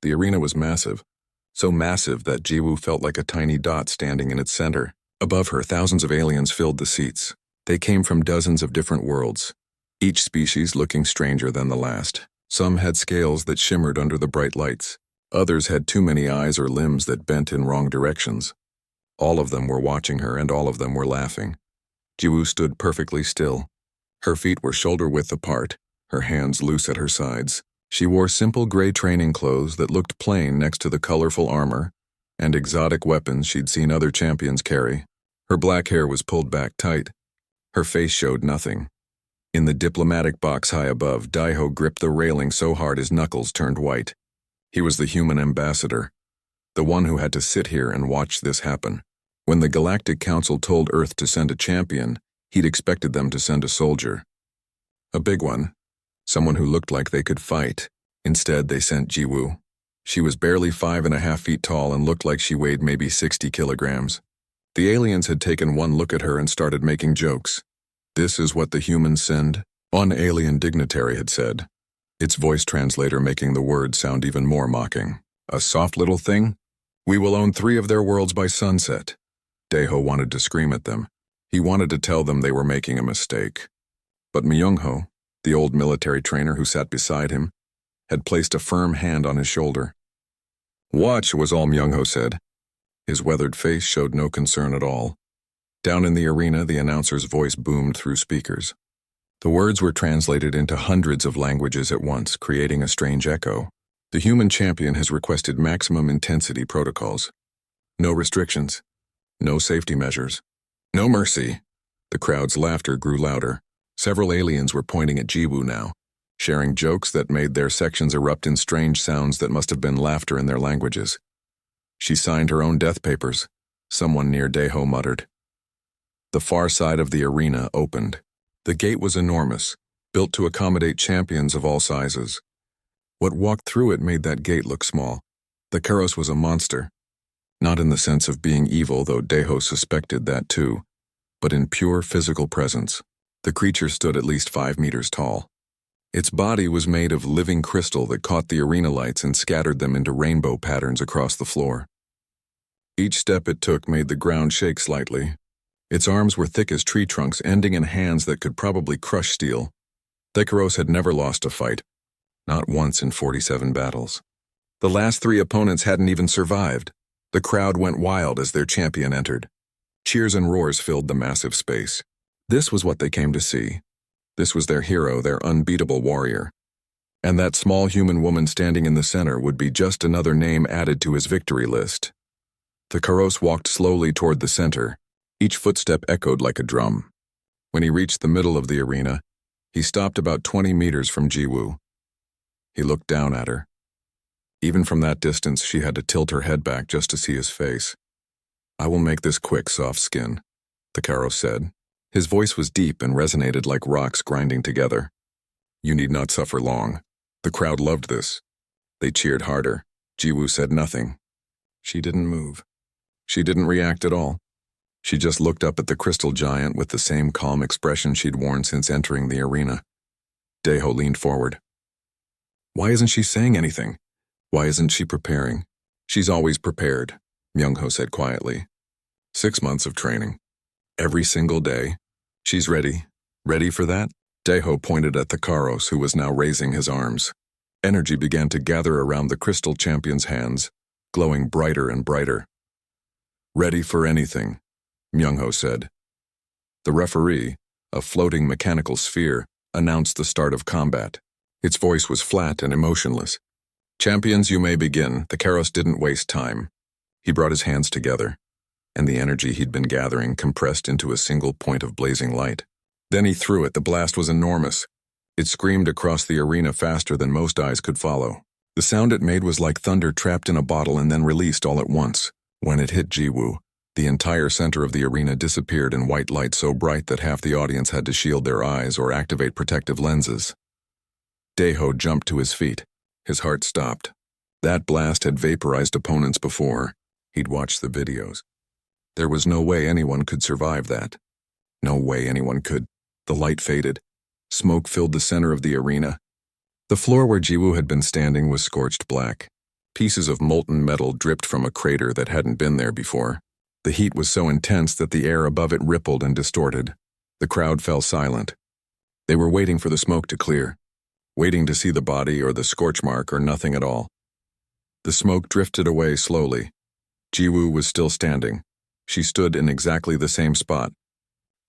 The arena was massive, so massive that Jiwoo felt like a tiny dot standing in its center. Above her, thousands of aliens filled the seats. They came from dozens of different worlds, each species looking stranger than the last. Some had scales that shimmered under the bright lights. Others had too many eyes or limbs that bent in wrong directions. All of them were watching her, and all of them were laughing. Jiwoo stood perfectly still. Her feet were shoulder-width apart, her hands loose at her sides. She wore simple gray training clothes that looked plain next to the colorful armor and exotic weapons she'd seen other champions carry. Her black hair was pulled back tight. Her face showed nothing. In the diplomatic box high above, Daiho gripped the railing so hard his knuckles turned white. He was the human ambassador, the one who had to sit here and watch this happen. When the Galactic Council told Earth to send a champion, he'd expected them to send a soldier. A big one, someone who looked like they could fight. Instead, they sent Jiwoo. She was barely 5.5 feet tall and looked like she weighed maybe 60 kilograms. The aliens had taken one look at her and started making jokes. "This is what the humans send," one alien dignitary had said, its voice translator making the words sound even more mocking. "A soft little thing? We will own 3 of their worlds by sunset." Daeho wanted to scream at them. He wanted to tell them they were making a mistake. But Myung-ho, the old military trainer who sat beside him, had placed a firm hand on his shoulder. "Watch," was all Myung-ho said. His weathered face showed no concern at all. Down in the arena, the announcer's voice boomed through speakers. The words were translated into hundreds of languages at once, creating a strange echo. "The human champion has requested maximum intensity protocols. No restrictions. No safety measures. No mercy." The crowd's laughter grew louder. Several aliens were pointing at Jiwoo now, sharing jokes that made their sections erupt in strange sounds that must have been laughter in their languages. "She signed her own death papers," someone near Daeho muttered. The far side of the arena opened. The gate was enormous, built to accommodate champions of all sizes. What walked through it made that gate look small. The Karos was a monster. Not in the sense of being evil, though Daeho suspected that too, but in pure physical presence. The creature stood at least 5 meters tall. Its body was made of living crystal that caught the arena lights and scattered them into rainbow patterns across the floor. Each step it took made the ground shake slightly. Its arms were thick as tree trunks, ending in hands that could probably crush steel. Thekaros had never lost a fight, not once in 47 battles. The last 3 opponents hadn't even survived. The crowd went wild as their champion entered. Cheers and roars filled the massive space. This was what they came to see. This was their hero, their unbeatable warrior. And that small human woman standing in the center would be just another name added to his victory list. Thekaros walked slowly toward the center. Each footstep echoed like a drum. When he reached the middle of the arena, he stopped about 20 meters from Jiwoo. He looked down at her. Even from that distance, she had to tilt her head back just to see his face. "I will make this quick, soft skin," Thekaros said. His voice was deep and resonated like rocks grinding together. "You need not suffer long." The crowd loved this. They cheered harder. Jiwoo said nothing. She didn't move. She didn't react at all. She just looked up at the crystal giant with the same calm expression she'd worn since entering the arena. Daeho leaned forward. "Why isn't she saying anything? Why isn't she preparing?" "She's always prepared," Myung-ho said quietly. 6 months of training. Every single day. She's ready. Ready for that? Daeho pointed at Thekaros, who was now raising his arms. Energy began to gather around the crystal champion's hands, glowing brighter and brighter. "Ready for anything," Myung-ho said. The referee, a floating mechanical sphere, announced the start of combat. Its voice was flat and emotionless. "Champions, you may begin." Thekaros didn't waste time. He brought his hands together, and the energy he'd been gathering compressed into a single point of blazing light. Then he threw it. The blast was enormous. It screamed across the arena faster than most eyes could follow. The sound it made was like thunder trapped in a bottle and then released all at once. When it hit Jiwoo, the entire center of the arena disappeared in white light so bright that half the audience had to shield their eyes or activate protective lenses. Daeho jumped to his feet. His heart stopped. That blast had vaporized opponents before. He'd watched the videos. There was no way anyone could survive that. No way anyone could. The light faded. Smoke filled the center of the arena. The floor where Jiwoo had been standing was scorched black. Pieces of molten metal dripped from a crater that hadn't been there before. The heat was so intense that the air above it rippled and distorted. The crowd fell silent. They were waiting for the smoke to clear, waiting to see the body or the scorch mark or nothing at all. The smoke drifted away slowly. Jiwoo was still standing. She stood in exactly the same spot.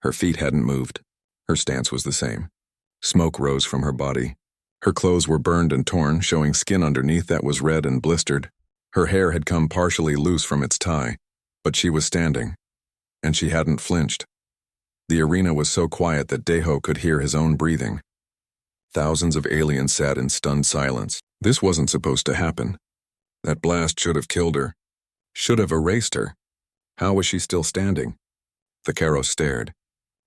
Her feet hadn't moved. Her stance was the same. Smoke rose from her body. Her clothes were burned and torn, showing skin underneath that was red and blistered. Her hair had come partially loose from its tie, but she was standing, and she hadn't flinched. The arena was so quiet that Daeho could hear his own breathing. Thousands of aliens sat in stunned silence. This wasn't supposed to happen. That blast should have killed her. Should have erased her. How was she still standing? Thakaros stared.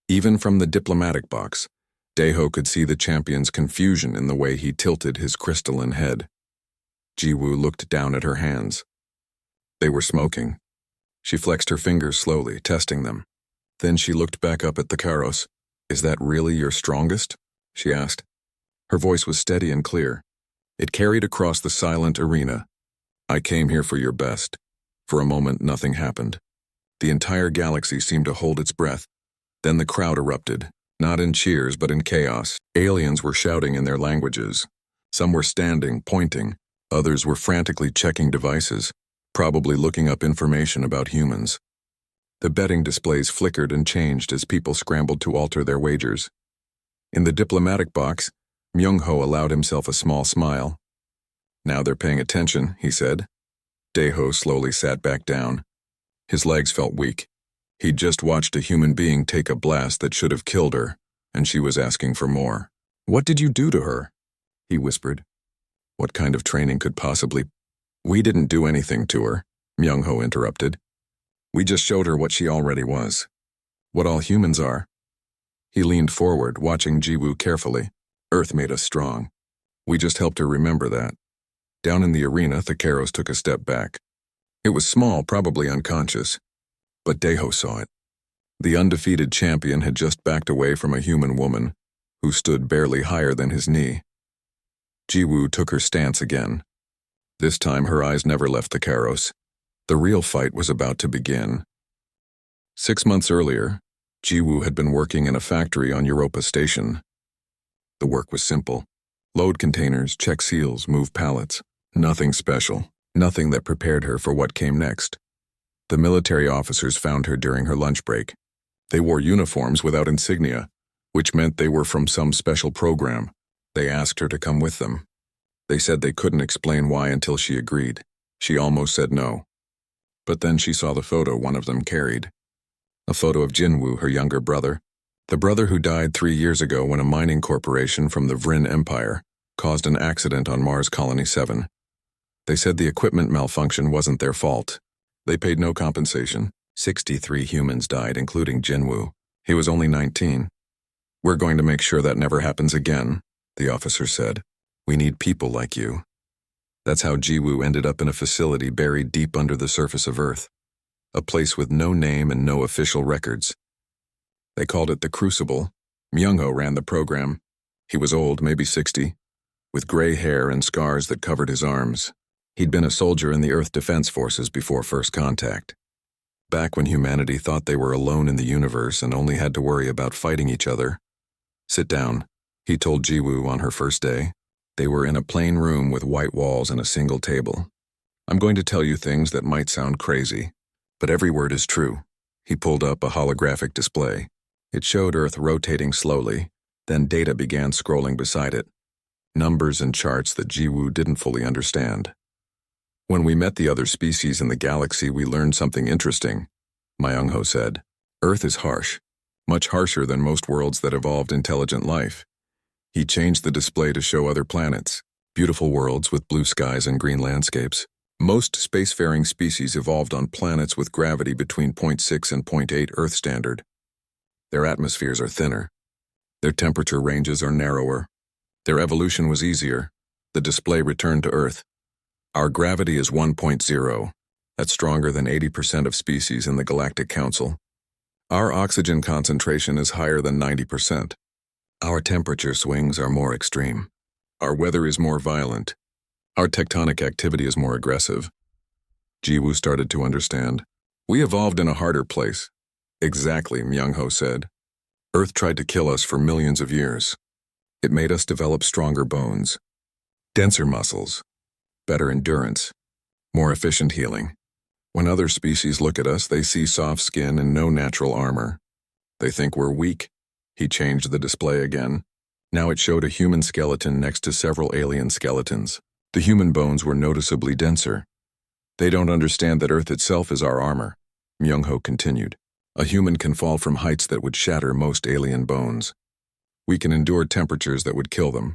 Even from the diplomatic box, Daeho could see the champion's confusion in the way he tilted his crystalline head. Jiwoo looked down at her hands. They were smoking. She flexed her fingers slowly, testing them. Then she looked back up at Thakaros. "Is that really your strongest?" she asked. Her voice was steady and clear. It carried across the silent arena. "I came here for your best." For a moment, nothing happened. The entire galaxy seemed to hold its breath. Then the crowd erupted, not in cheers but in chaos. Aliens were shouting in their languages. Some were standing, pointing. Others were frantically checking devices, probably looking up information about humans. The betting displays flickered and changed as people scrambled to alter their wagers. In the diplomatic box, Myung-ho allowed himself a small smile. "Now they're paying attention," he said. Daeho slowly sat back down. His legs felt weak. He'd just watched a human being take a blast that should have killed her, and she was asking for more. "What did you do to her?" he whispered. What kind of training could possibly— "We didn't do anything to her," Myung-ho interrupted. "We just showed her what she already was. What all humans are." He leaned forward, watching Jiwoo carefully. "Earth made us strong. We just helped her remember that." Down in the arena, Thakaros took a step back. It was small, probably unconscious, but Daeho saw it. The undefeated champion had just backed away from a human woman, who stood barely higher than his knee. Jiwoo took her stance again. This time her eyes never left Thakaros. The real fight was about to begin. 6 months earlier, Jiwoo had been working in a factory on Europa Station. The work was simple. Load containers, check seals, move pallets. Nothing special. Nothing that prepared her for what came next. The military officers found her during her lunch break. They wore uniforms without insignia, which meant they were from some special program. They asked her to come with them. They said they couldn't explain why until she agreed. She almost said no. But then she saw the photo one of them carried. A photo of Jinwoo, her younger brother. The brother who died 3 years ago when a mining corporation from the Vrin Empire caused an accident on Mars Colony 7. They said the equipment malfunction wasn't their fault. They paid no compensation. 63 humans died, including Jinwoo. He was only 19. "We're going to make sure that never happens again," the officer said. "We need people like you." That's how Jiwoo ended up in a facility buried deep under the surface of Earth. A place with no name and no official records. They called it the Crucible. Myung-ho ran the program. He was old, maybe 60, with gray hair and scars that covered his arms. He'd been a soldier in the Earth Defense Forces before first contact. Back when humanity thought they were alone in the universe and only had to worry about fighting each other. "Sit down," he told Jiwoo on her first day. They were in a plain room with white walls and a single table. "I'm going to tell you things that might sound crazy, but every word is true." He pulled up a holographic display. It showed Earth rotating slowly, then data began scrolling beside it. Numbers and charts that Jiwoo didn't fully understand. "When we met the other species in the galaxy, we learned something interesting," Myung-ho said. "Earth is harsh, much harsher than most worlds that evolved intelligent life." He changed the display to show other planets, beautiful worlds with blue skies and green landscapes. Most spacefaring species evolved on planets with gravity between 0.6 and 0.8 Earth standard. Their atmospheres are thinner. Their temperature ranges are narrower. Their evolution was easier. The display returned to Earth. "Our gravity is 1.0. That's stronger than 80% of species in the Galactic Council. Our oxygen concentration is higher than 90%. Our temperature swings are more extreme. Our weather is more violent. Our tectonic activity is more aggressive. Jiwoo started to understand. We evolved in a harder place. Exactly, Myung-ho said. Earth tried to kill us for millions of years. It made us develop stronger bones, denser muscles, better endurance, more efficient healing. When other species look at us, they see soft skin and no natural armor. They think we're weak. He changed the display again. Now it showed a human skeleton next to several alien skeletons. The human bones were noticeably denser. They don't understand that Earth itself is our armor, Myung-ho continued. A human can fall from heights that would shatter most alien bones. We can endure temperatures that would kill them.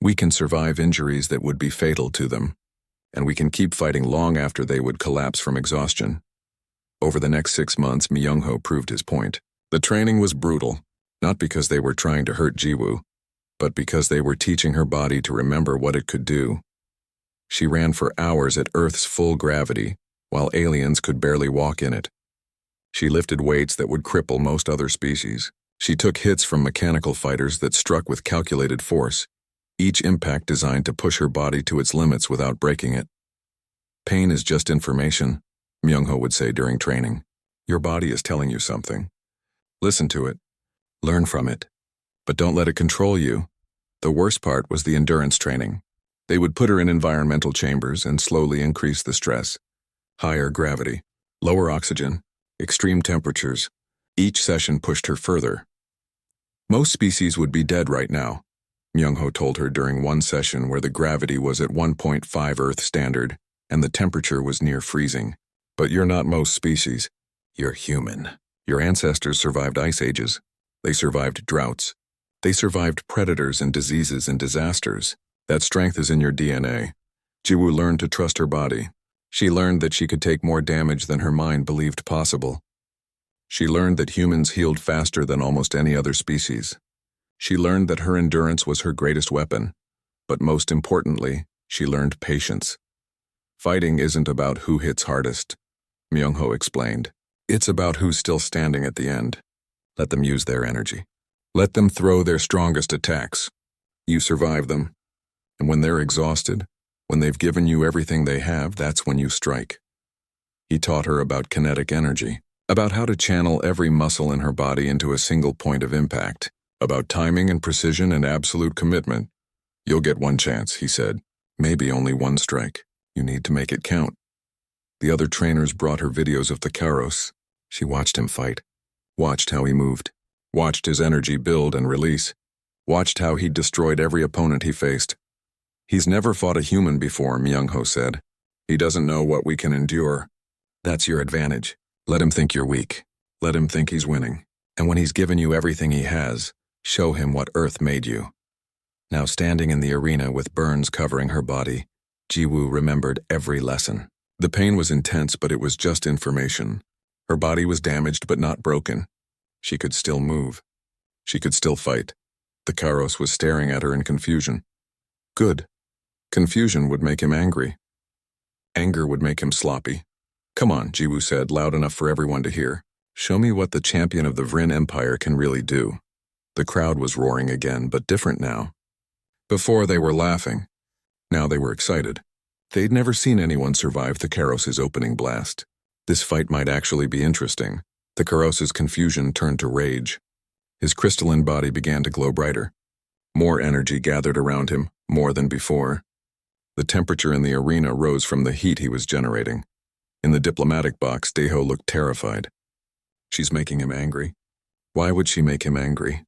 We can survive injuries that would be fatal to them. And we can keep fighting long after they would collapse from exhaustion. Over the next 6 months, Myung-ho proved his point. The training was brutal, not because they were trying to hurt Jiwoo, but because they were teaching her body to remember what it could do. She ran for hours at Earth's full gravity, while aliens could barely walk in it. She lifted weights that would cripple most other species. She took hits from mechanical fighters that struck with calculated force, each impact designed to push her body to its limits without breaking it. Pain is just information, Myung-ho would say during training. Your body is telling you something. Listen to it. Learn from it. But don't let it control you. The worst part was the endurance training. They would put her in environmental chambers and slowly increase the stress. Higher gravity, lower oxygen, extreme temperatures. Each session pushed her further. Most species would be dead right now, Myung-ho told her during one session where the gravity was at 1.5 Earth standard and the temperature was near freezing. But you're not most species. You're human. Your ancestors survived ice ages. They survived droughts. They survived predators and diseases and disasters. That strength is in your DNA. Jiwoo learned to trust her body. She learned that she could take more damage than her mind believed possible. She learned that humans healed faster than almost any other species. She learned that her endurance was her greatest weapon. But most importantly, she learned patience. Fighting isn't about who hits hardest, Myung-ho explained. It's about who's still standing at the end. Let them use their energy. Let them throw their strongest attacks. You survive them. And when they're exhausted, when they've given you everything they have, that's when you strike. He taught her about kinetic energy, about how to channel every muscle in her body into a single point of impact, about timing and precision and absolute commitment. You'll get one chance, he said. Maybe only one strike. You need to make it count. The other trainers brought her videos of the Karos. She watched him fight, watched how he moved, watched his energy build and release, watched how he destroyed every opponent he faced. He's never fought a human before, Myung-ho said. He doesn't know what we can endure. That's your advantage. Let him think you're weak. Let him think he's winning. And when he's given you everything he has, show him what Earth made you. Now standing in the arena with burns covering her body, Jiwoo remembered every lesson. The pain was intense, but it was just information. Her body was damaged but not broken. She could still move. She could still fight. The Karos was staring at her in confusion. Good. Confusion would make him angry. Anger would make him sloppy. Come on, Jiwoo said, loud enough for everyone to hear. Show me what the champion of the Vrin Empire can really do. The crowd was roaring again, but different now. Before they were laughing. Now they were excited. They'd never seen anyone survive the Karos' opening blast. This fight might actually be interesting. The Karos' confusion turned to rage. His crystalline body began to glow brighter. More energy gathered around him, more than before. The temperature in the arena rose from the heat he was generating. In the diplomatic box, Daeho looked terrified. She's making him angry. Why would she make him angry?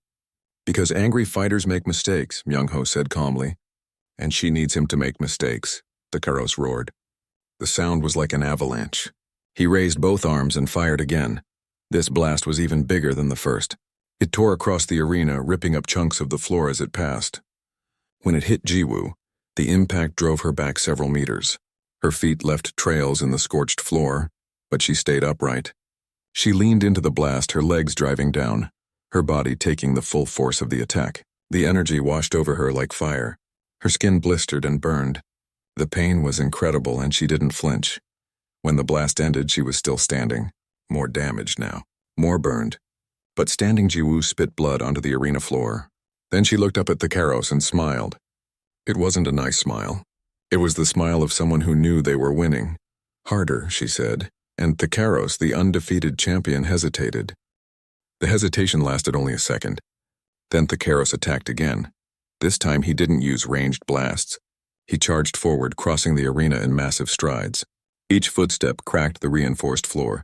Because angry fighters make mistakes, Myung-ho said calmly. And she needs him to make mistakes, the Karos roared. The sound was like an avalanche. He raised both arms and fired again. This blast was even bigger than the first. It tore across the arena, ripping up chunks of the floor as it passed. When it hit Jiwoo, the impact drove her back several meters. Her feet left trails in the scorched floor, but she stayed upright. She leaned into the blast, her legs driving down, her body taking the full force of the attack. The energy washed over her like fire. Her skin blistered and burned. The pain was incredible and she didn't flinch. When the blast ended, she was still standing. More damaged now. More burned. But standing, Jiwoo spit blood onto the arena floor. Then she looked up at the Karos and smiled. It wasn't a nice smile. It was the smile of someone who knew they were winning. Harder, she said, and Thakaros, the undefeated champion, hesitated. The hesitation lasted only a second. Then Thakaros attacked again. This time he didn't use ranged blasts. He charged forward, crossing the arena in massive strides. Each footstep cracked the reinforced floor.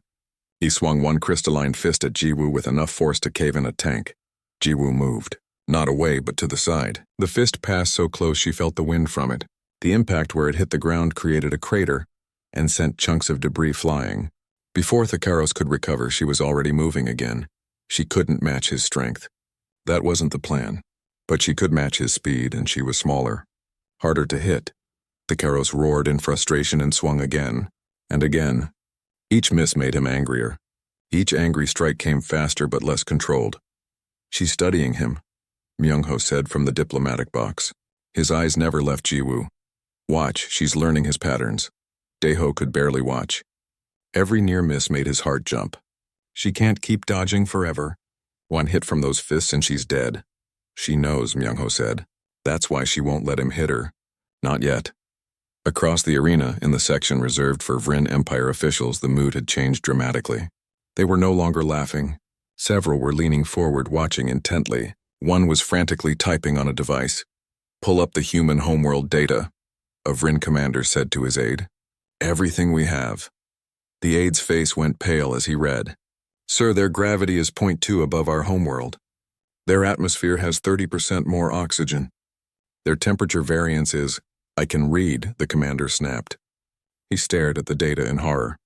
He swung one crystalline fist at Jiwoo with enough force to cave in a tank. Jiwoo moved. Not away, but to the side. The fist passed so close she felt the wind from it. The impact where it hit the ground created a crater and sent chunks of debris flying. Before Thakaros could recover, she was already moving again. She couldn't match his strength. That wasn't the plan. But she could match his speed, and she was smaller. Harder to hit. Thakaros roared in frustration and swung again. And again. Each miss made him angrier. Each angry strike came faster but less controlled. "She's studying him," Myung-ho said from the diplomatic box. His eyes never left Jiwoo. "Watch, she's learning his patterns." Daeho could barely watch. Every near miss made his heart jump. She can't keep dodging forever. One hit from those fists and she's dead. She knows, Myung-ho said. That's why she won't let him hit her. Not yet. Across the arena, in the section reserved for Vrin Empire officials, the mood had changed dramatically. They were no longer laughing. Several were leaning forward, watching intently. One was frantically typing on a device. "Pull up the human homeworld data," a Vrin commander said to his aide. "Everything we have." The aide's face went pale as he read. "Sir, their gravity is 0.2 above our homeworld. Their atmosphere has 30% more oxygen. Their temperature variance is—" "I can read," the commander snapped. He stared at the data in horror.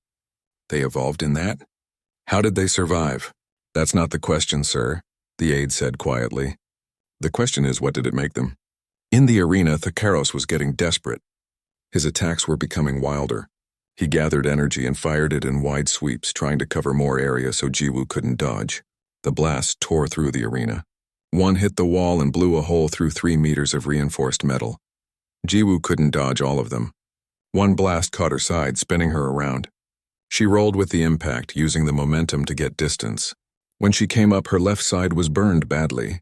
"They evolved in that? How did they survive?" "That's not the question, sir," the aide said quietly. "The question is, what did it make them?" In the arena, Thakaros was getting desperate. His attacks were becoming wilder. He gathered energy and fired it in wide sweeps, trying to cover more area so Jiwoo couldn't dodge. The blast tore through the arena. One hit the wall and blew a hole through 3 meters of reinforced metal. Jiwoo couldn't dodge all of them. One blast caught her side, spinning her around. She rolled with the impact, using the momentum to get distance. When she came up, her left side was burned badly.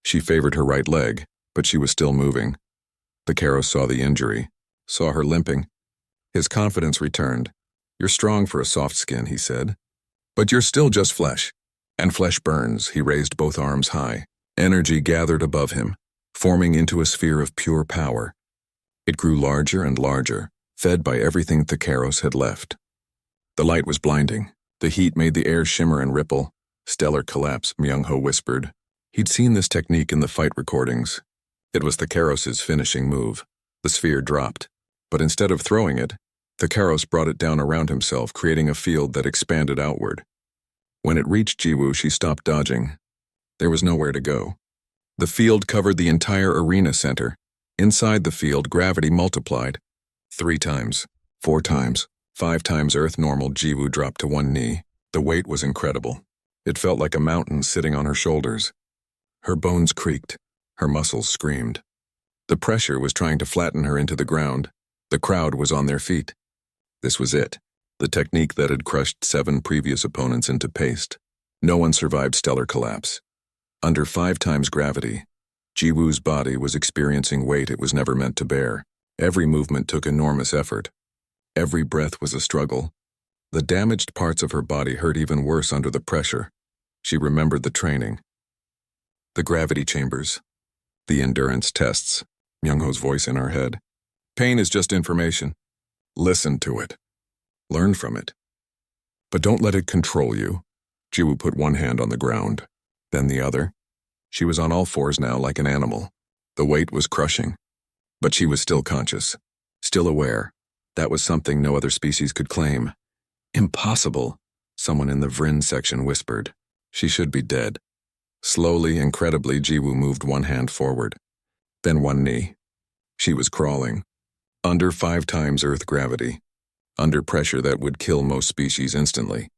She favored her right leg, but she was still moving. Thakaros saw the injury, saw her limping. His confidence returned. "You're strong for a soft skin," he said. "But you're still just flesh. And flesh burns." He raised both arms high. Energy gathered above him, forming into a sphere of pure power. It grew larger and larger, fed by everything Thakaros had left. The light was blinding. The heat made the air shimmer and ripple. "Stellar collapse," Myung-ho whispered. He'd seen this technique in the fight recordings. It was Thakaros' finishing move. The sphere dropped. But instead of throwing it, Thakaros brought it down around himself, creating a field that expanded outward. When it reached Jiwoo, she stopped dodging. There was nowhere to go. The field covered the entire arena center. Inside the field, gravity multiplied. 3 times, 4 times, 5 times Earth normal. Jiwoo dropped to one knee. The weight was incredible. It felt like a mountain sitting on her shoulders. Her bones creaked. Her muscles screamed. The pressure was trying to flatten her into the ground. The crowd was on their feet. This was it. The technique that had crushed 7 previous opponents into paste. No one survived stellar collapse. Under 5 times gravity, Jiwoo's body was experiencing weight it was never meant to bear. Every movement took enormous effort. Every breath was a struggle. The damaged parts of her body hurt even worse under the pressure. She remembered the training. The gravity chambers. The endurance tests. Myung-ho's voice in her head. "Pain is just information. Listen to it. Learn from it. But don't let it control you." Jiwoo put one hand on the ground, then the other. She was on all fours now, like an animal. The weight was crushing. But she was still conscious, still aware. That was something no other species could claim. "Impossible," someone in the Vrin section whispered. She should be dead. Slowly, incredibly, Jiwoo moved one hand forward, then one knee. She was crawling. Under 5 times Earth gravity. Under pressure that would kill most species instantly.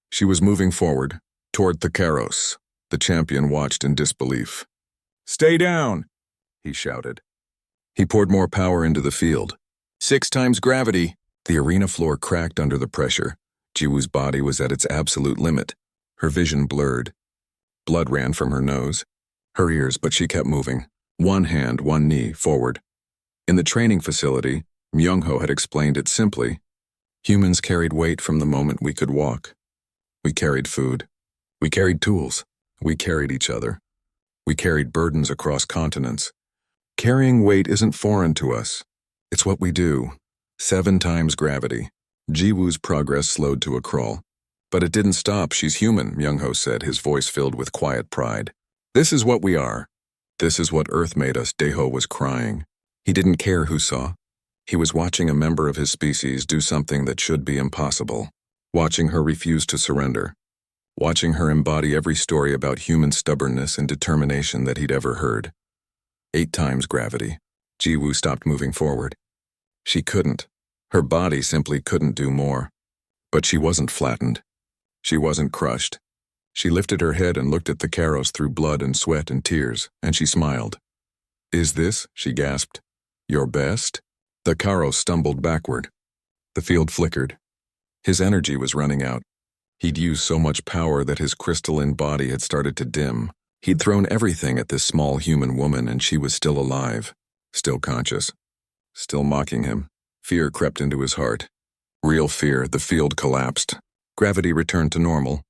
She was moving forward, toward Thakaros. The champion watched in disbelief. "Stay down," he shouted. He poured more power into the field. 6 times gravity. The arena floor cracked under the pressure. Jiwoo's body was at its absolute limit. Her vision blurred. Blood ran from her nose. Her ears, but she kept moving. One hand, one knee, forward. In the training facility, Myung-ho had explained it simply. Humans carried weight from the moment we could walk. We carried food. We carried tools. We carried each other. We carried burdens across continents. Carrying weight isn't foreign to us. It's what we do. 7 times gravity. Jiwoo's progress slowed to a crawl. But it didn't stop. She's human, Myung-ho said, his voice filled with quiet pride. This is what we are. This is what Earth made us. Daeho was crying. He didn't care who saw. He was watching a member of his species do something that should be impossible. Watching her refuse to surrender. Watching her embody every story about human stubbornness and determination that he'd ever heard. 8 times gravity. Jiwoo stopped moving forward. She couldn't. Her body simply couldn't do more. But she wasn't flattened. She wasn't crushed. She lifted her head and looked at the Karos through blood and sweat and tears, and she smiled. Is this, she gasped, your best? The Karos stumbled backward. The field flickered. His energy was running out. He'd used so much power that his crystalline body had started to dim. He'd thrown everything at this small human woman, and she was still alive, still conscious, still mocking him. Fear crept into his heart. Real fear. The field collapsed. Gravity returned to normal.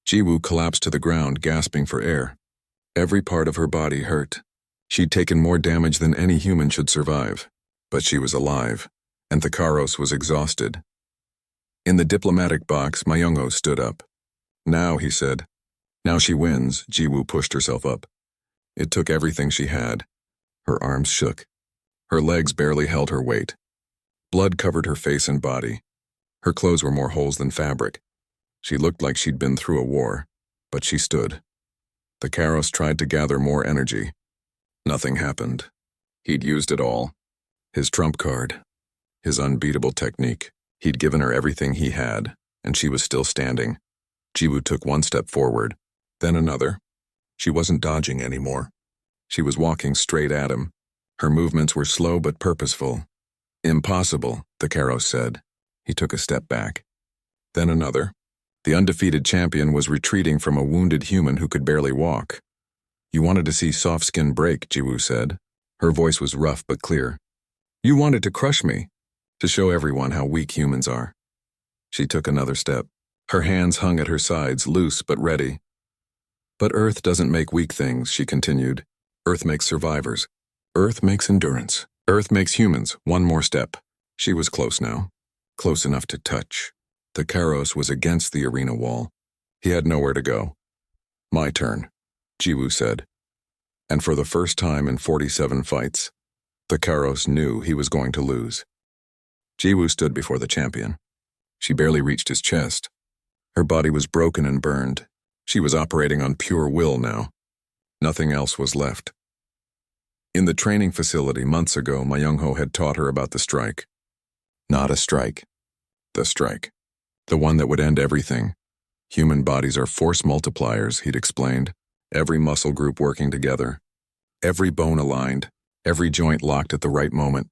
Jiwoo collapsed to the ground, gasping for air. Every part of her body hurt. She'd taken more damage than any human should survive. But she was alive, and the Karos was exhausted. In the diplomatic box, Myung-ho stood up. Now, he said. Now she wins. Jiwoo pushed herself up. It took everything she had. Her arms shook. Her legs barely held her weight. Blood covered her face and body. Her clothes were more holes than fabric. She looked like she'd been through a war, but she stood. The Karos tried to gather more energy. Nothing happened. He'd used it all. His trump card. His unbeatable technique. He'd given her everything he had, and she was still standing. Jiwoo took 1 step forward, then another. She wasn't dodging anymore. She was walking straight at him. Her movements were slow but purposeful. Impossible, the Karos said. He took a step back. Then another. The undefeated champion was retreating from a wounded human who could barely walk. You wanted to see soft skin break, Jiwoo said. Her voice was rough but clear. You wanted to crush me, to show everyone how weak humans are. She took another step. Her hands hung at her sides, loose but ready. But Earth doesn't make weak things, she continued. Earth makes survivors. Earth makes endurance. Earth makes humans. 1 more step. She was close now. Close enough to touch. The Karos was against the arena wall. He had nowhere to go. My turn, Jiwoo said. And for the first time in 47 fights, the Karos knew he was going to lose. Jiwoo stood before the champion. She barely reached his chest. Her body was broken and burned. She was operating on pure will now. Nothing else was left. In the training facility months ago, Myung-ho had taught her about the strike. Not a strike. The strike. The one that would end everything. Human bodies are force multipliers, he'd explained. Every muscle group working together. Every bone aligned. Every joint locked at the right moment.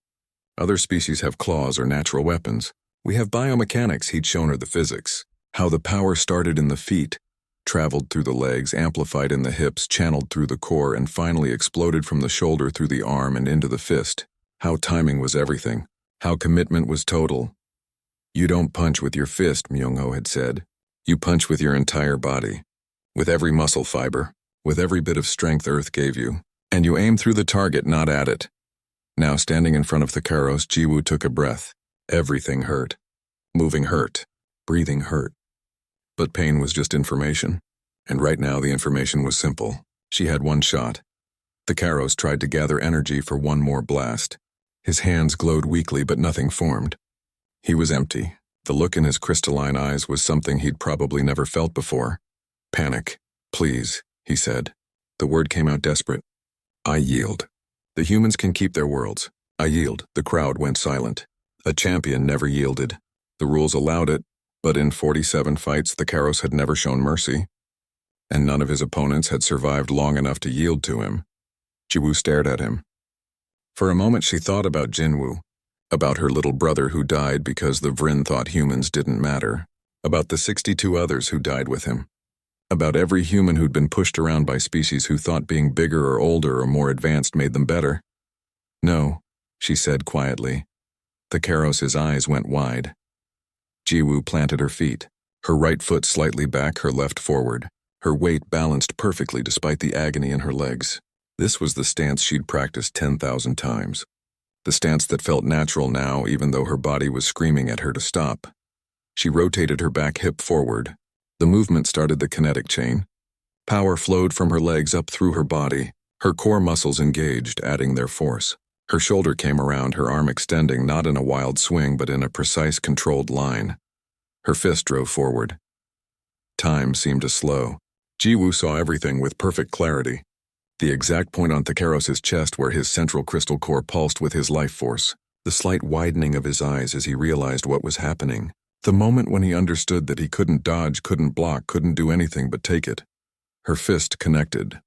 Other species have claws or natural weapons. We have biomechanics, he'd shown her the physics. How the power started in the feet, traveled through the legs, amplified in the hips, channeled through the core, and finally exploded from the shoulder through the arm and into the fist. How timing was everything. How commitment was total. You don't punch with your fist, Myung-ho had said. You punch with your entire body. With every muscle fiber. With every bit of strength Earth gave you. And you aim through the target, not at it. Now, standing in front of the Karos, Jiwoo took a breath. Everything hurt. Moving hurt. Breathing hurt. But pain was just information. And right now the information was simple. She had 1 shot. The Karos tried to gather energy for 1 more blast. His hands glowed weakly, but nothing formed. He was empty. The look in his crystalline eyes was something he'd probably never felt before. Panic. Please, he said. The word came out desperate. I yield. The humans can keep their worlds. I yield. The crowd went silent. A champion never yielded. The rules allowed it, but in 47 fights the Karos had never shown mercy. And none of his opponents had survived long enough to yield to him. Jiwoo stared at him. For a moment she thought about Jinwoo, about her little brother who died because the Vrin thought humans didn't matter, about the 62 others who died with him, about every human who'd been pushed around by species who thought being bigger or older or more advanced made them better. No, she said quietly. Thecaros's eyes went wide. Jiwoo planted her feet, her right foot slightly back, her left forward. Her weight balanced perfectly despite the agony in her legs. This was the stance she'd practiced 10,000 times. The stance that felt natural now, even though her body was screaming at her to stop. She rotated her back hip forward. The movement started the kinetic chain. Power flowed from her legs up through her body. Her core muscles engaged, adding their force. Her shoulder came around, her arm extending, not in a wild swing, but in a precise, controlled line. Her fist drove forward. Time seemed to slow. Jiwoo saw everything with perfect clarity. The exact point on Thecaros's chest where his central crystal core pulsed with his life force. The slight widening of his eyes as he realized what was happening. The moment when he understood that he couldn't dodge, couldn't block, couldn't do anything but take it. Her fist connected.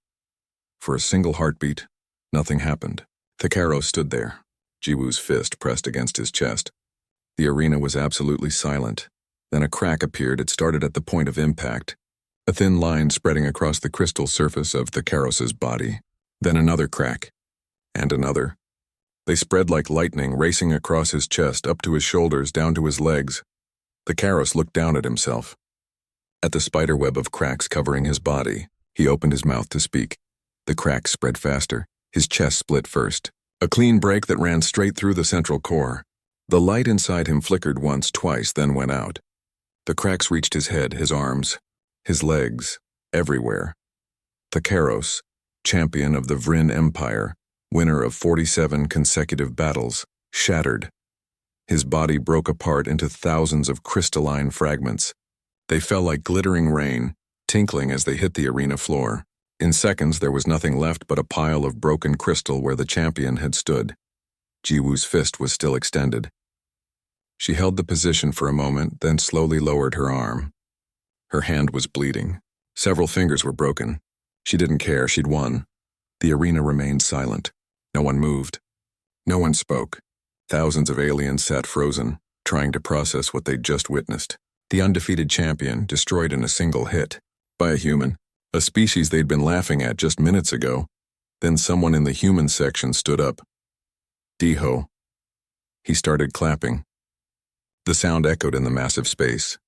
For a single heartbeat, nothing happened. Thecaros stood there, Jiwoo's fist pressed against his chest. The arena was absolutely silent. Then a crack appeared. It started at the point of impact. A thin line spreading across the crystal surface of Thecaros's body. Then another crack. And another. They spread like lightning, racing across his chest, up to his shoulders, down to his legs. Thecaros looked down at himself. At the spiderweb of cracks covering his body, he opened his mouth to speak. The cracks spread faster. His chest split first. A clean break that ran straight through the central core. The light inside him flickered once, twice, then went out. The cracks reached his head, his arms, his legs, everywhere. Thecaros, champion of the Vryn Empire, winner of 47 consecutive battles, shattered. His body broke apart into thousands of crystalline fragments. They fell like glittering rain, tinkling as they hit the arena floor. In seconds, there was nothing left but a pile of broken crystal where the champion had stood. Jiwoo's fist was still extended. She held the position for a moment, then slowly lowered her arm. Her hand was bleeding. Several fingers were broken. She didn't care, she'd won. The arena remained silent. No one moved. No one spoke. Thousands of aliens sat frozen, trying to process what they'd just witnessed. The undefeated champion, destroyed in a single hit. By a human. A species they'd been laughing at just minutes ago. Then someone in the human section stood up. Deho. He started clapping. The sound echoed in the massive space.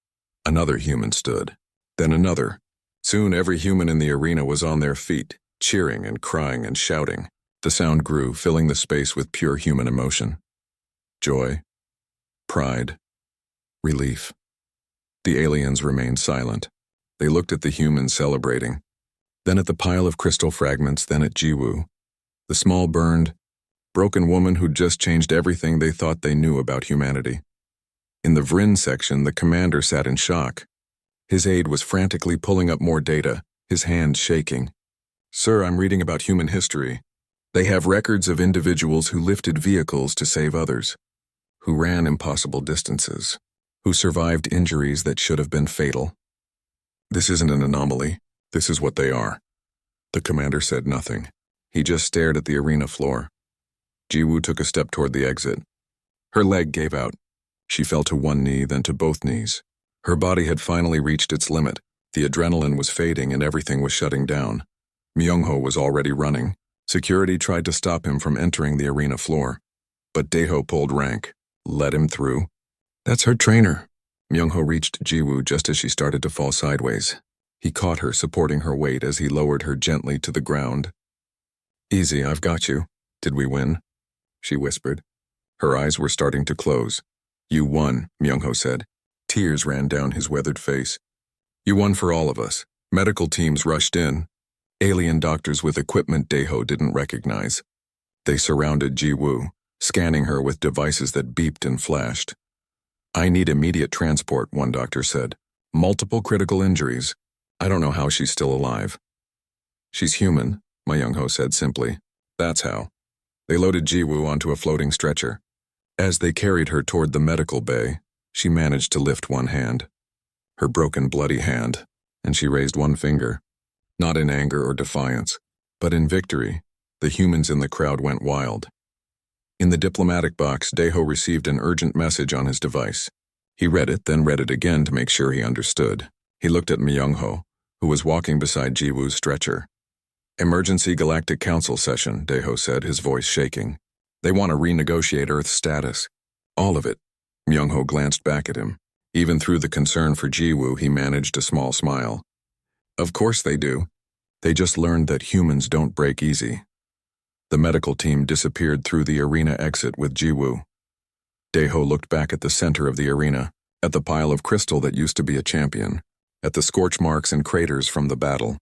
Another human stood. Then another. Soon every human in the arena was on their feet, cheering and crying and shouting. The sound grew, filling the space with pure human emotion. Joy. Pride. Relief. The aliens remained silent. They looked at the humans celebrating. Then at the pile of crystal fragments, then at Jiwoo. The small burned, broken woman who'd just changed everything they thought they knew about humanity. In the Vryn section, the commander sat in shock. His aide was frantically pulling up more data, his hands shaking. "Sir, I'm reading about human history. They have records of individuals who lifted vehicles to save others, who ran impossible distances, who survived injuries that should have been fatal. This isn't an anomaly. This is what they are." The commander said nothing. He just stared at the arena floor. Jiwoo took a step toward the exit. Her leg gave out. She fell to one knee, then to both knees. Her body had finally reached its limit. The adrenaline was fading and everything was shutting down. Myungho was already running. Security tried to stop him from entering the arena floor. But Daeho pulled rank, let him through. "That's her trainer." Myungho reached Jiwoo just as she started to fall sideways. He caught her, supporting her weight as he lowered her gently to the ground. "Easy, I've got you. Did we win?" she whispered. Her eyes were starting to close. "You won," Myungho said. Tears ran down his weathered face. "You won for all of us. Medical teams rushed in. Alien doctors with equipment Daeho didn't recognize. They surrounded Jiwoo, scanning her with devices that beeped and flashed. "I need immediate transport," one doctor said. "Multiple critical injuries. I don't know how she's still alive." "She's human," Myungho said simply. "That's how." They loaded Jiwoo onto a floating stretcher. As they carried her toward the medical bay, she managed to lift one hand. Her broken, bloody hand, and she raised one finger. Not in anger or defiance, but in victory. The humans in the crowd went wild. In the diplomatic box, Daeho received an urgent message on his device. He read it, then read it again to make sure he understood. He looked at Myungho, who was walking beside Jiwoo's stretcher. "Emergency Galactic Council session," Daeho said, his voice shaking. "They want to renegotiate Earth's status. All of it. Myung-ho glanced back at him. Even through the concern for Jiwoo, he managed a small smile. Of course they do. They just learned that humans don't break easy. The medical team disappeared through the arena exit with Jiwoo. Daeho looked back at the center of the arena, at the pile of crystal that used to be a champion, at the scorch marks and craters from the battle,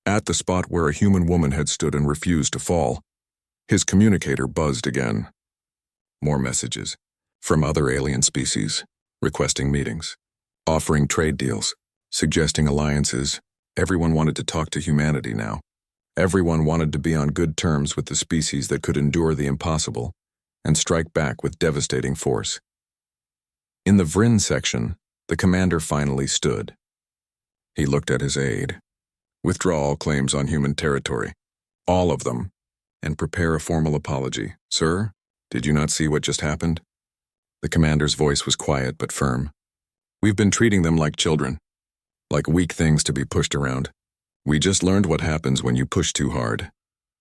at the spot where a human woman had stood and refused to fall. His communicator buzzed again. More messages. From other alien species, requesting meetings, offering trade deals, suggesting alliances. Everyone wanted to talk to humanity now. Everyone wanted to be on good terms with the species that could endure the impossible and strike back with devastating force. In the Vrin section, the commander finally stood. He looked at his aide. Withdraw all claims on human territory. All of them. And prepare a formal apology. Sir, did you not see what just happened? The commander's voice was quiet but firm. We've been treating them like children. Like weak things to be pushed around. We just learned what happens when you push too hard.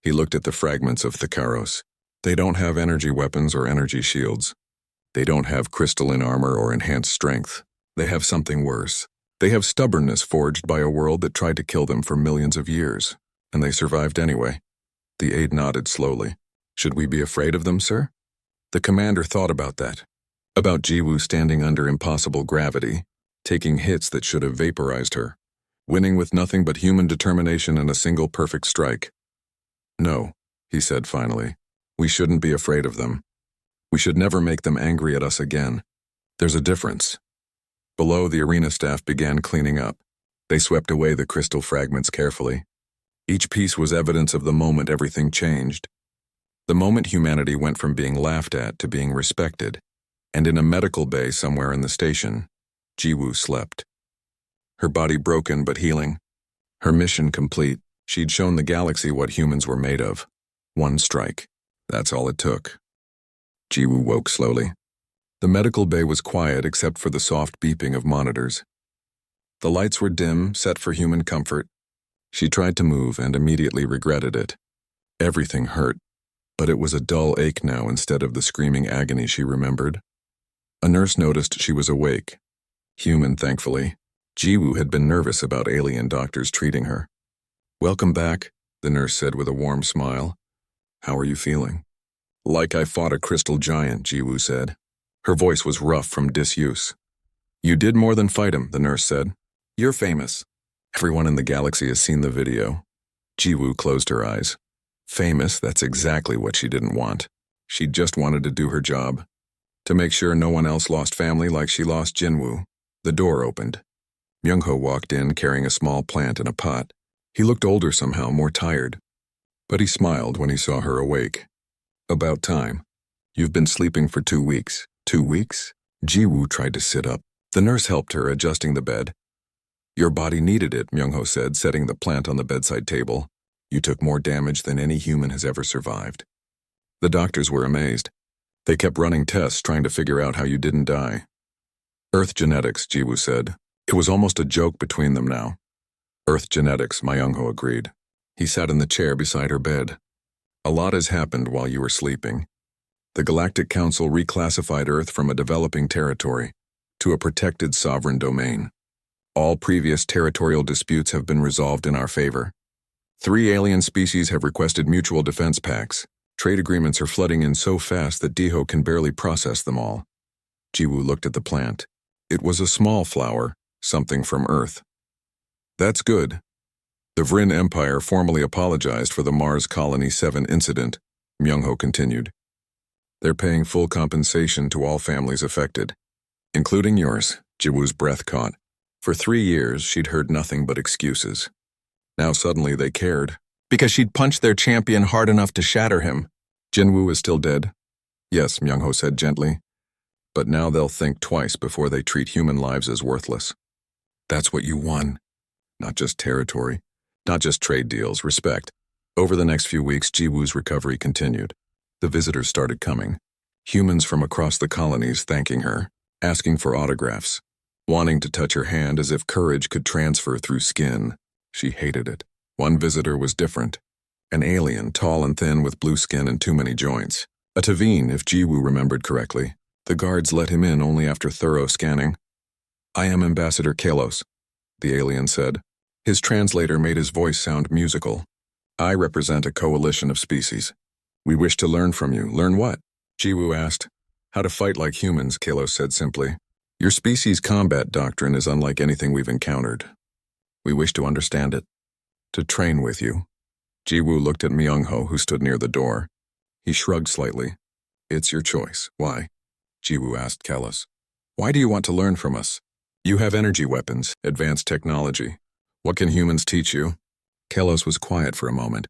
He looked at the fragments of Thakaros. They don't have energy weapons or energy shields. They don't have crystalline armor or enhanced strength. They have something worse. They have stubbornness forged by a world that tried to kill them for millions of years. And they survived anyway. The aide nodded slowly. Should we be afraid of them, sir? The commander thought about that. About Jiwoo standing under impossible gravity, taking hits that should have vaporized her, winning with nothing but human determination and a single perfect strike. No, he said finally. We shouldn't be afraid of them. We should never make them angry at us again. There's a difference. Below, the arena staff began cleaning up. They swept away the crystal fragments carefully. Each piece was evidence of the moment everything changed. The moment humanity went from being laughed at to being respected. And in a medical bay somewhere in the station, Jiwoo slept. Her body broken but healing. Her mission complete. She'd shown the galaxy what humans were made of. One strike. That's all it took. Jiwoo woke slowly. The medical bay was quiet except for the soft beeping of monitors. The lights were dim, set for human comfort. She tried to move and immediately regretted it. Everything hurt, but it was a dull ache now instead of the screaming agony she remembered. A nurse noticed she was awake. Human, thankfully. Jiwoo had been nervous about alien doctors treating her. Welcome back, the nurse said with a warm smile. How are you feeling? Like I fought a crystal giant, Jiwoo said. Her voice was rough from disuse. You did more than fight him, the nurse said. You're famous. Everyone in the galaxy has seen the video. Jiwoo closed her eyes. Famous, that's exactly what she didn't want. She just wanted to do her job. To make sure no one else lost family like she lost Jinwoo. The door opened. Myung-ho walked in carrying a small plant in a pot. He looked older somehow, more tired. But he smiled when he saw her awake. About time. You've been sleeping for 2 weeks. 2 weeks? Jiwoo tried to sit up. The nurse helped her, adjusting the bed. Your body needed it, Myung-ho said, setting the plant on the bedside table. You took more damage than any human has ever survived. The doctors were amazed. They kept running tests trying to figure out how you didn't die. Earth genetics, Jiwoo said. It was almost a joke between them now. Earth genetics, Myung-ho agreed. He sat in the chair beside her bed. A lot has happened while you were sleeping. The Galactic Council reclassified Earth from a developing territory to a protected sovereign domain. All previous territorial disputes have been resolved in our favor. 3 alien species have requested mutual defense pacts. Trade agreements are flooding in so fast that Daeho can barely process them all. Jiwoo looked at the plant. It was a small flower, something from Earth. That's good. The Vrin Empire formally apologized for the Mars Colony 7 incident, Myung-ho continued. They're paying full compensation to all families affected, including yours, Jiwoo's breath caught. For 3 years, she'd heard nothing but excuses. Now suddenly they cared, because she'd punched their champion hard enough to shatter him. Jinwoo is still dead? Yes, Myung-ho said gently. But now they'll think twice before they treat human lives as worthless. That's what you won. Not just territory, not just trade deals, respect. Over the next few weeks, Jiwoo's recovery continued. The visitors started coming. Humans from across the colonies thanking her, asking for autographs, wanting to touch her hand as if courage could transfer through skin. She hated it. One visitor was different. An alien, tall and thin with blue skin and too many joints. A Tavine, if Jiwoo remembered correctly. The guards let him in only after thorough scanning. "I am Ambassador Kalos," the alien said. His translator made his voice sound musical. "I represent a coalition of species. We wish to learn from you." "Learn what?" Jiwoo asked. "How to fight like humans," Kalos said simply. "Your species' combat doctrine is unlike anything we've encountered. We wish to understand it. To train with you." Jiwoo looked at Myung-ho, who stood near the door. He shrugged slightly. "It's your choice." "Why?" Jiwoo asked Kalos. "Why do you want to learn from us? You have energy weapons, advanced technology. What can humans teach you?" Kalos was quiet for a moment.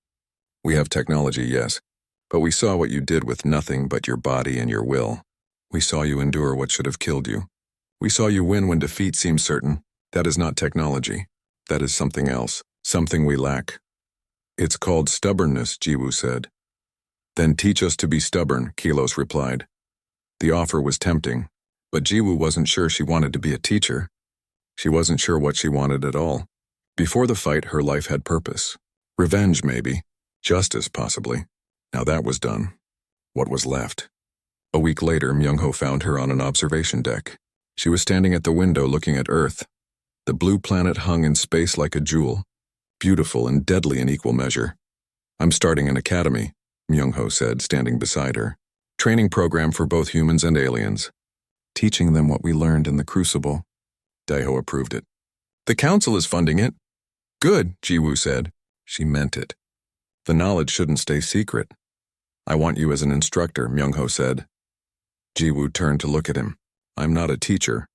"We have technology, yes, but we saw what you did with nothing but your body and your will. We saw you endure what should have killed you. We saw you win when defeat seemed certain. That is not technology. That is something else, something we lack." "It's called stubbornness," Jiwoo said. "Then teach us to be stubborn," Kalos replied. The offer was tempting, but Jiwoo wasn't sure she wanted to be a teacher. She wasn't sure what she wanted at all. Before the fight, her life had purpose. Revenge, maybe. Justice, possibly. Now that was done. What was left? A week later, Myung-ho found her on an observation deck. She was standing at the window looking at Earth. The blue planet hung in space like a jewel, beautiful and deadly in equal measure. "I'm starting an academy," Myung-ho said, standing beside her. "Training program for both humans and aliens. Teaching them what we learned in the Crucible." Daeho approved it. "The council is funding it." "Good," Jiwoo said. She meant it. "The knowledge shouldn't stay secret." "I want you as an instructor," Myung-ho said. Jiwoo turned to look at him. "I'm not a teacher."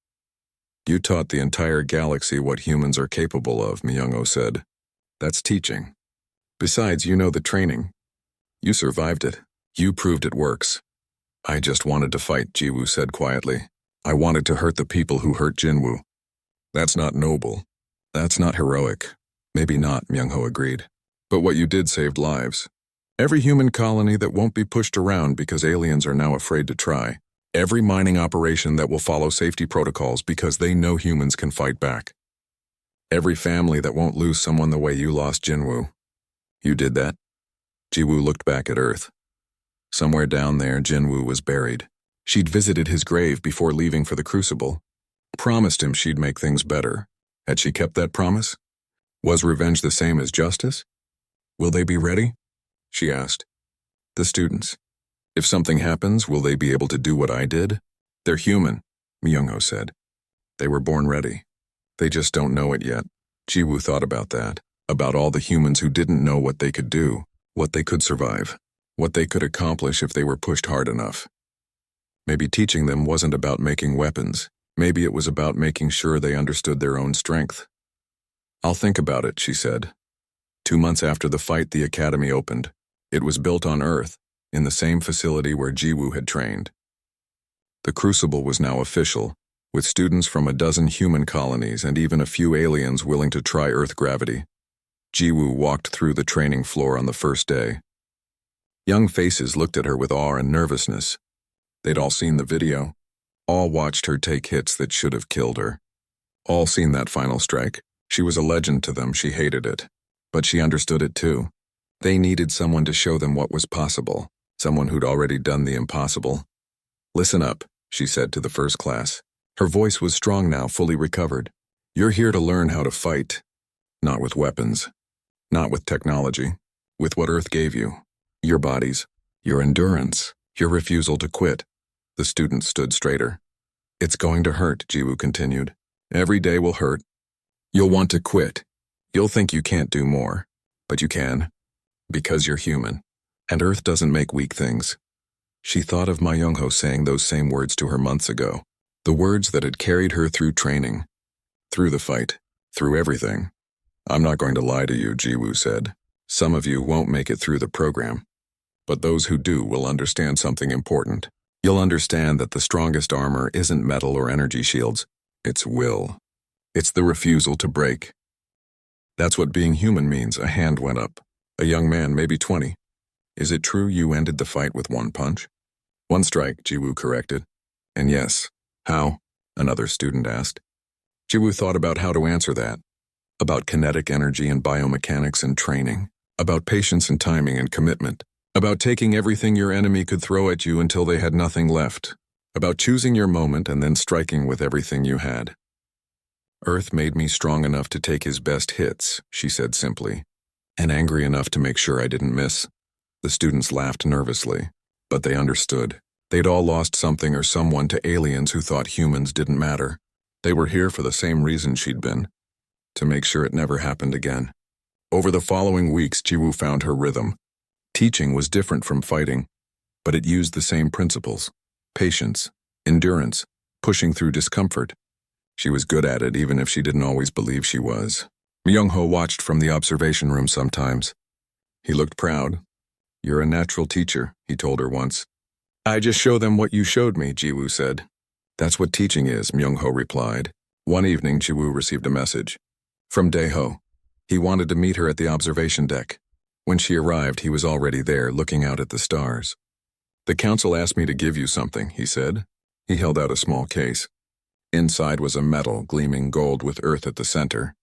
"You taught the entire galaxy what humans are capable of," Myung-ho said. "That's teaching. Besides, you know the training. You survived it. You proved it works." "I just wanted to fight," Jiwoo said quietly. "I wanted to hurt the people who hurt Jinwoo." "That's not noble. That's not heroic." "Maybe not," Myung-ho agreed. "But what you did saved lives. Every human colony that won't be pushed around because aliens are now afraid to try. Every mining operation that will follow safety protocols because they know humans can fight back. Every family that won't lose someone the way you lost Jinwoo. You did that." Jiwoo looked back at Earth. Somewhere down there, Jinwoo was buried. She'd visited his grave before leaving for the Crucible. Promised him she'd make things better. Had she kept that promise? Was revenge the same as justice? "Will they be ready?" she asked. "The students. If something happens, will they be able to do what I did?" "They're human," Myung-ho said. "They were born ready. They just don't know it yet." Jiwoo thought about that, about all the humans who didn't know what they could do, what they could survive, what they could accomplish if they were pushed hard enough. Maybe teaching them wasn't about making weapons. Maybe it was about making sure they understood their own strength. "I'll think about it," she said. 2 months after the fight, the academy opened. It was built on Earth, in the same facility where Jiwoo had trained. The Crucible was now official, with students from a dozen human colonies and even a few aliens willing to try Earth gravity. Jiwoo walked through the training floor on the first day. Young faces looked at her with awe and nervousness. They'd all seen the video. All watched her take hits that should have killed her. All seen that final strike. She was a legend to them. She hated it. But she understood it too. They needed someone to show them what was possible, someone who'd already done the impossible. "Listen up," she said to the first class. Her voice was strong now, fully recovered. "You're here to learn how to fight. Not with weapons. Not with technology. With what Earth gave you. Your bodies. Your endurance. Your refusal to quit." The students stood straighter. "It's going to hurt," Jiwoo continued. "Every day will hurt. You'll want to quit. You'll think you can't do more. But you can. Because you're human. And Earth doesn't make weak things." She thought of Myung-ho saying those same words to her months ago. The words that had carried her through training. Through the fight. Through everything. "I'm not going to lie to you," Jiwoo said. "Some of you won't make it through the program. But those who do will understand something important. You'll understand that the strongest armor isn't metal or energy shields. It's will. It's the refusal to break. That's what being human means." A hand went up. A young man, maybe 20. "Is it true you ended the fight with one punch?" "One strike," Jiwoo corrected. "And yes. How?" another student asked. Jiwoo thought about how to answer that. About kinetic energy and biomechanics and training. About patience and timing and commitment. About taking everything your enemy could throw at you until they had nothing left. About choosing your moment and then striking with everything you had. Earth made me strong enough to take his best hits, she said simply, and angry enough to make sure I didn't miss. The students laughed nervously, but they understood. They'd all lost something or someone to aliens who thought humans didn't matter. They were here for the same reason she'd been, to make sure it never happened again. Over the following weeks, Jiwoo found her rhythm. Teaching was different from fighting, but it used the same principles. Patience, endurance, pushing through discomfort. She was good at it even if she didn't always believe she was. Myung-ho watched from the observation room sometimes. He looked proud. "You're a natural teacher," he told her once. "I just show them what you showed me," Jiwoo said. "That's what teaching is," Myung-ho replied. One evening, Jiwoo received a message from Dae-ho. He wanted to meet her at the observation deck. When she arrived, he was already there, looking out at the stars. "The council asked me to give you something," he said. He held out a small case. Inside was a medal, gleaming gold with Earth at the center.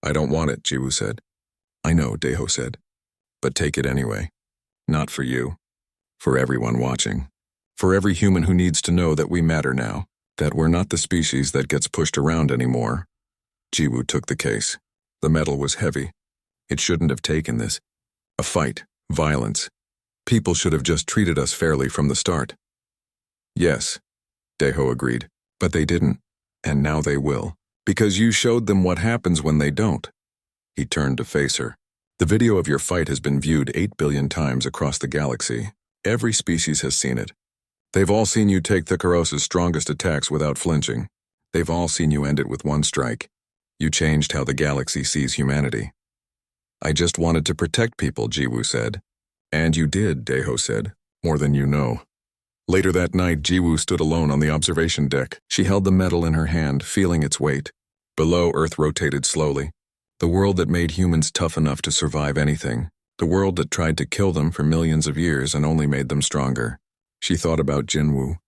"I don't want it," Jiwoo said. "I know," Dae-ho said. "But take it anyway. Not for you. For everyone watching. For every human who needs to know that we matter now, that we're not the species that gets pushed around anymore." Jiwoo took the case. The medal was heavy. It shouldn't have taken this. A fight, violence. People should have just treated us fairly from the start. "Yes," Dae-ho agreed, "but they didn't. And now they will. Because you showed them what happens when they don't." He turned to face her. "The video of your fight has been viewed 8 billion times across the galaxy. Every species has seen it. They've all seen you take Thakaros' strongest attacks without flinching. They've all seen you end it with one strike. You changed how the galaxy sees humanity." "I just wanted to protect people," Jiwoo said. "And you did," Dae-ho said. "More than you know." Later that night, Jiwoo stood alone on the observation deck. She held the medal in her hand, feeling its weight. Below, Earth rotated slowly. The world that made humans tough enough to survive anything. The world that tried to kill them for millions of years and only made them stronger. She thought about Jinwoo,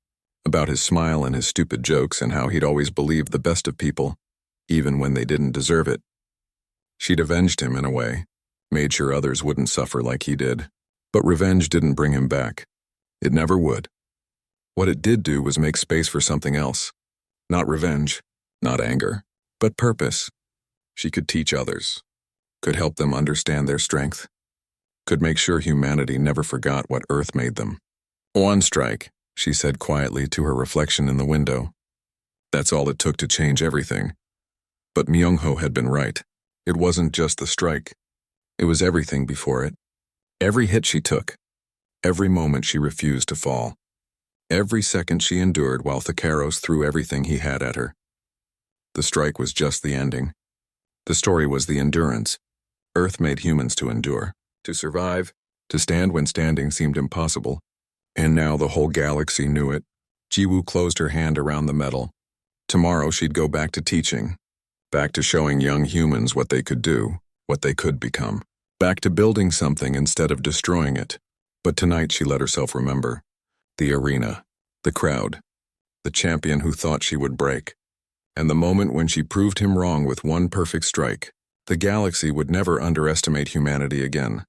about his smile and his stupid jokes and how he'd always believed the best of people, even when they didn't deserve it. She'd avenged him in a way, made sure others wouldn't suffer like he did. But revenge didn't bring him back. It never would. What it did do was make space for something else. Not revenge, not anger, but purpose. She could teach others, could help them understand their strength, could make sure humanity never forgot what Earth made them. "One strike," she said quietly to her reflection in the window. That's all it took to change everything. But Myung-ho had been right. It wasn't just the strike. It was everything before it. Every hit she took. Every moment she refused to fall. Every second she endured while Thakaros threw everything he had at her. The strike was just the ending. The story was the endurance. Earth made humans to endure, to survive, to stand when standing seemed impossible. And now the whole galaxy knew it. Jiwoo closed her hand around the medal. Tomorrow she'd go back to teaching, back to showing young humans what they could do, what they could become, back to building something instead of destroying it. But tonight she let herself remember. The arena, the crowd, the champion who thought she would break. And the moment when she proved him wrong with one perfect strike. The galaxy would never underestimate humanity again.